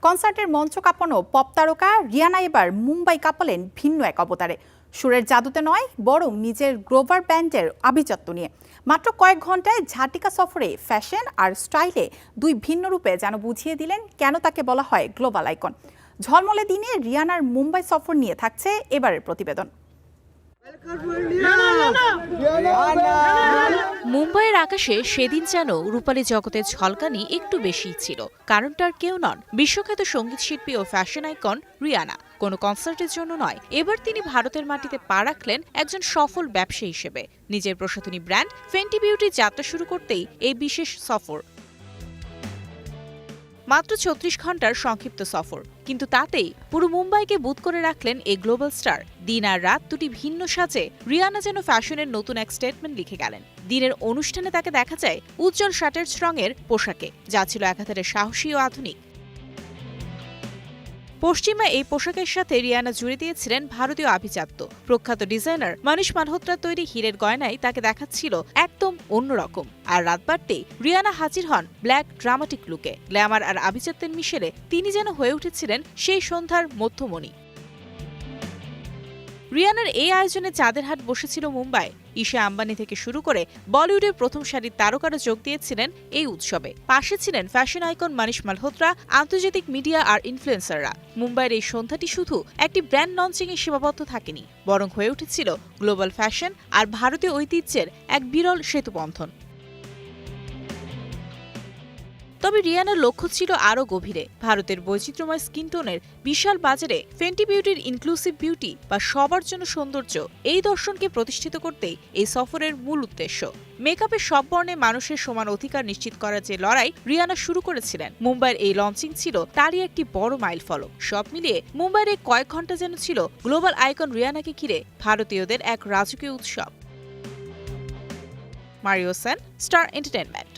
কনসার্টের মঞ্চ কাঁপানো পপ তারকা রিয়ানা এবার মুম্বাই কাঁপালেন ভিন্ন এক অবতারে। সুরের জাদুতে নয়, বরং নিজের গ্রোভার ব্যান্ডের আভিজাত্য নিয়ে। মাত্র কয়েক ঘন্টায় ঝাটিকা সফরে ফ্যাশন আর স্টাইলে দুই ভিন্ন রূপে যেন বুঝিয়ে দিলেন কেন তাকে বলা হয় গ্লোবাল আইকন। ঝলমলে দিনে রিয়ানার মুম্বাই সফর নিয়ে থাকছে এবারের প্রতিবেদন। মুম্বাইয়ের আকাশে সেদিন যেন রূপালী জগতের ঝলকানি একটু বেশি ছিল। কারণটার কেউ নন, বিশ্বখ্যাত সঙ্গীত শিল্পী ও ফ্যাশন আইকন রিয়ানা। কোনো কনসার্টের জন্য নয়, এবার তিনি ভারতের মাটিতে পা রাখলেন একজন সফল ব্যবসায়ী হিসেবে। নিজের প্রসাধনী ব্র্যান্ড ফেন্টি বিউটি যাত্রা শুরু করতেই এই বিশেষ সফর। মাত্র ৩৬ ঘন্টার সংক্ষিপ্ত সফর, কিন্তু তাতেই পুরো মুম্বাইকে বুঁদ করে রাখলেন এই গ্লোবাল স্টার। দিন আর রাত দুটি ভিন্ন সাজে রিয়ানা যেন ফ্যাশনের নতুন এক স্টেটমেন্ট লিখে গেলেন। দিনের অনুষ্ঠানে তাকে দেখা যায় উজ্জ্বল শার্টেজ রঙের পোশাকে, যা ছিল একাধারে সাহসী ও আধুনিক। পশ্চিমা এই পোশাকের সাথে রিয়ানা জুড়ে দিয়েছিলেন ভারতীয় আভিজাত্য। প্রখ্যাত ডিজাইনার মনীষ মালহোত্রার তৈরি হীরের গয়নায় তাকে দেখাচ্ছিল একদম অন্যরকম। আর রাত বাড়তেই রিয়ানা হাজির হন ব্ল্যাক ড্রামাটিক লুকে। গ্ল্যামার আর আভিজাত্যের মিশেলে তিনি যেন হয়ে উঠেছিলেন সেই সন্ধ্যার মধ্যমণি। রিয়ানার এই আয়োজনে চাঁদের হাট বসেছিল মুম্বাই। ঈশা আম্বানি থেকে শুরু করে বলিউডের প্রথম সারির তারকারা যোগ দিয়েছিলেন এই উৎসবে। পাশে ছিলেন ফ্যাশন আইকন মনীষ মালহোত্রা, আন্তর্জাতিক মিডিয়া আর ইনফ্লুয়েন্সাররা। মুম্বাইয়ের এই সন্ধ্যাটি শুধু একটি ব্র্যান্ড লঞ্চিংয়ে সীমাবদ্ধ থাকেনি, বরং হয়ে উঠেছিল গ্লোবাল ফ্যাশন আর ভারতীয় ঐতিহ্যের এক বিরল সেতুবন্ধন। তবে রিয়ানার লক্ষ্য ছিল আরও গভীরে। ভারতের বৈচিত্র্যময় স্কিন টোনের বিশাল বাজারে ফেন্টি বিউটির ইনক্লুসিভ বিউটি বা সবার জন্য সৌন্দর্য, এই দর্শনকে প্রতিষ্ঠিত করতেই এই সফরের মূল উদ্দেশ্য। মেকআপের সব বর্ণে মানুষের সমান অধিকার নিশ্চিত করার যে লড়াই রিয়ানা শুরু করেছিলেন, মুম্বাইয়ের এই লঞ্চিং ছিল তারই একটি বড় মাইলফলক। সব মিলিয়ে মুম্বাইয়ের এই কয়েক ঘন্টা যেন ছিল গ্লোবাল আইকন রিয়ানাকে ঘিরে ভারতীয়দের এক রাজকীয় উৎসব। Mario Sen, star entertainment.